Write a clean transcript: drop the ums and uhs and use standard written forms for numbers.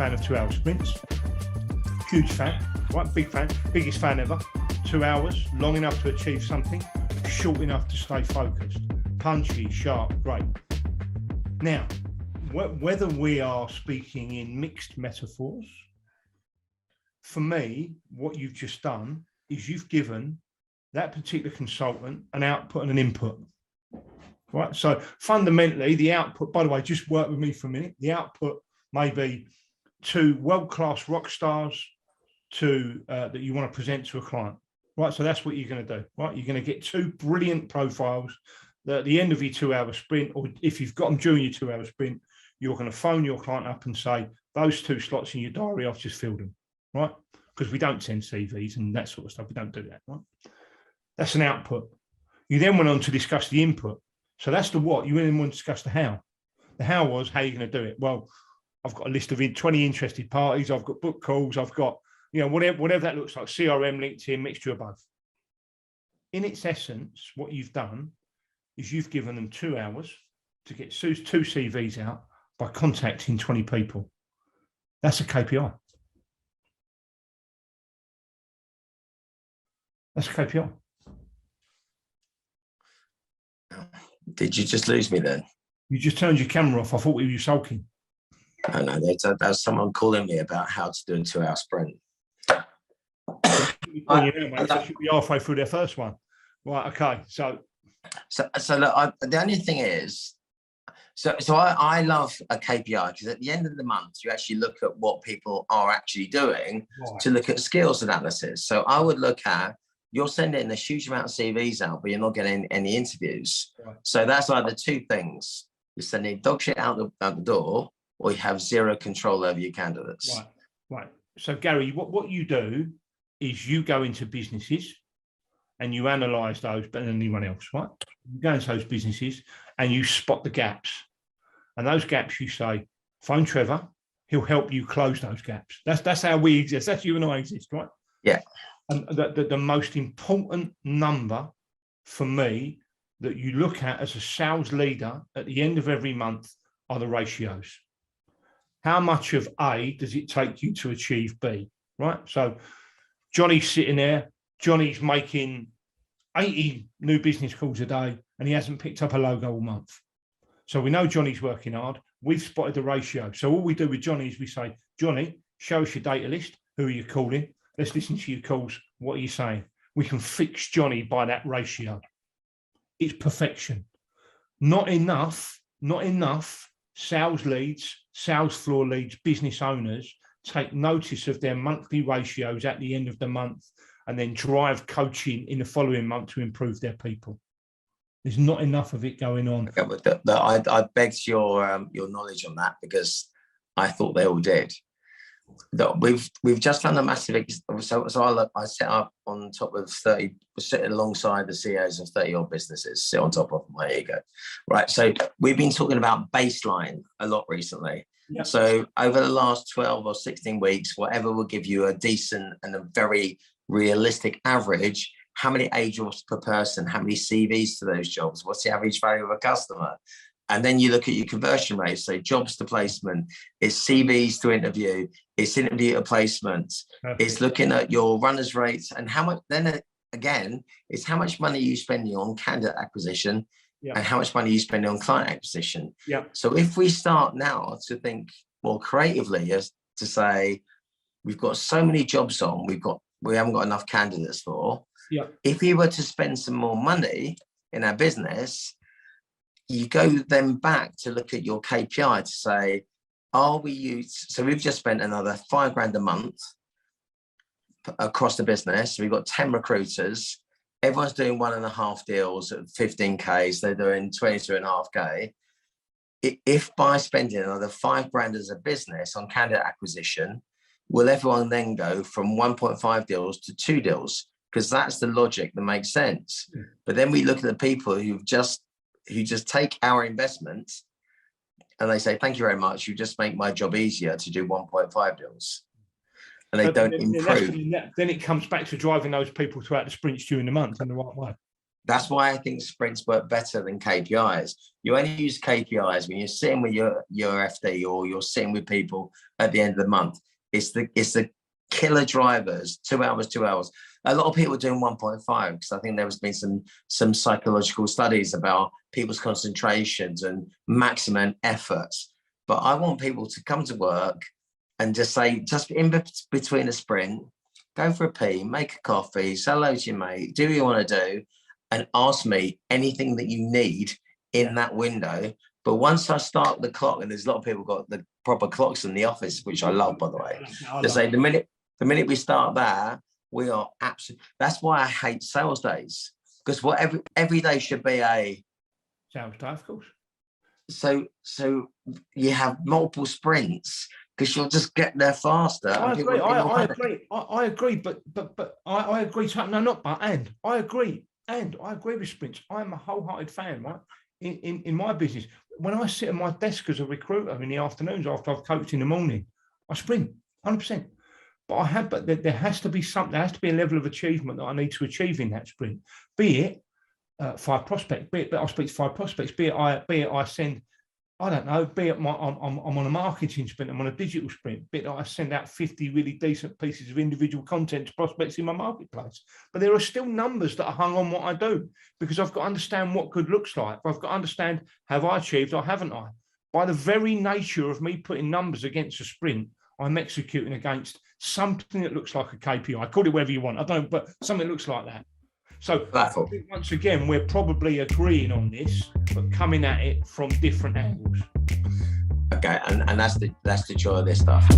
fan of 2-hour sprints. Huge fan, right? Big fan, biggest fan ever. 2 hours, long enough to achieve something, short enough to stay focused. Punchy, sharp, great. Now, whether we are speaking in mixed metaphors, for me, what you've just done is you've given that particular consultant an output and an input, right? So fundamentally, the output, by the way, just work with me for a minute. The output may be 2 world-class rock stars that you want to present to a client, right? So that's what you're going to do, right? You're going to get 2 brilliant profiles that at the end of your 2-hour sprint, or if you've got them during your 2-hour sprint, you're going to phone your client up and say, those 2 slots in your diary, I've just filled them, right? Because we don't send CVs and that sort of stuff. We don't do that, right? That's an output. You then went on to discuss the input. So that's the what. You then want to discuss the how. The how was, how are you going to do it? Well, I've got a list of 20 interested parties. I've got book calls. I've got, whatever that looks like, CRM, LinkedIn, mixture of both. In its essence, what you've done is you've given them 2 hours to get 2 CVs out by contacting 20 people. That's a KPI. That's a KPI. Did you just lose me then? You just turned your camera off. I thought you were sulking. I know, there's someone calling me about how to do a 2-hour sprint. They should be halfway through their first one. Right, okay. So look, the only thing is, I love a KPI because at the end of the month, you actually look at what people are actually doing to look at skills analysis. So I would look at, you're sending a huge amount of CVs out, but you're not getting any interviews. Right. So that's either 2 things. You're sending dog shit out the door, or you have 0 control over your candidates. Right. So Gary, what you do is you go into businesses and you analyze those better than anyone else, right? You go into those businesses and you spot the gaps. And those gaps you say, phone Trevor, he'll help you close those gaps. That's how we exist. That's you and I exist, right? Yeah. And the most important number for me that you look at as a sales leader at the end of every month are the ratios. How much of A does it take you to achieve B, right? So Johnny's sitting there, Johnny's making 80 new business calls a day and he hasn't picked up a logo all month. So we know Johnny's working hard. We've spotted the ratio. So all we do with Johnny is we say, Johnny, show us your data list. Who are you calling? Let's listen to your calls. What are you saying? We can fix Johnny by that ratio. It's perfection. Not enough sales leads, sales floor leads, business owners take notice of their monthly ratios at the end of the month and then drive coaching in the following month to improve their people. There's not enough of it going on. Okay, but I begged your knowledge on that because I thought they all did. We've just done a massive, so I set up on top of 30, sitting alongside the CEOs of 30 odd businesses, sit on top of my ego, right? So we've been talking about baseline a lot recently. Yep. So over the last 12 or 16 weeks, whatever will give you a decent and a very realistic average, how many age jobs per person, how many CVs to those jobs, what's the average value of a customer? And then you look at your conversion rate, so jobs to placement, it's CVs to interview, it's interview to placement, it's looking at your runners rates and how much, then again, it's how much money you spending on candidate acquisition and how much money you spending on client acquisition. So if we start now to think more creatively as to say, we've got so many jobs on, we haven't got enough candidates for, if we were to spend some more money in our business, you go then back to look at your KPI to say, so we've just spent another $5,000 a month across the business. We've got 10 recruiters. Everyone's doing 1.5 deals at 15K. So they're doing 22.5K. If by spending another $5,000 as a business on candidate acquisition, will everyone then go from 1.5 deals to 2 deals? Because that's the logic that makes sense. But then we look at the people who just take our investments and they say, thank you very much. You just make my job easier to do 1.5 deals. And they don't improve. Then it comes back to driving those people throughout the sprints during the month in the right way. That's why I think sprints work better than KPIs. You only use KPIs when you're sitting with your FD or you're sitting with people at the end of the month. It's the killer drivers, 2 hours, 2 hours. A lot of people are doing 1.5 because I think there has been some psychological studies about people's concentrations and maximum efforts. But I want people to come to work and just say, just in between a sprint, go for a pee, make a coffee, say hello to your mate, do what you want to do, and ask me anything that you need in that window. But once I start the clock, and there's a lot of people got the proper clocks in the office, which I love, by the way. They say the minute we start that, we are absolutely. That's why I hate sales days, because every day should be a sales day, of course. So you have multiple sprints because you'll just get there faster. I agree. I agree. But I agree. No, not but and I agree. And I agree with sprints. I'm a wholehearted fan, right? In my business, when I sit at my desk as a recruiter in the afternoons after I've coached in the morning, I sprint 100%. But there has to be something. There has to be a level of achievement that I need to achieve in that sprint. Be it 5 prospects. Be it I speak to 5 prospects. Be it I send. I don't know. Be it I'm on a marketing sprint. I'm on a digital sprint. Be it I send out 50 really decent pieces of individual content to prospects in my marketplace. But there are still numbers that are hung on what I do, because I've got to understand what good looks like. I've got to understand, have I achieved or haven't I? By the very nature of me putting numbers against a sprint, I'm executing against something that looks like a KPI. Call it whatever you want. I don't, but something that looks like that. So I think once again, we're probably agreeing on this, but coming at it from different angles. Okay, and that's the joy of this stuff.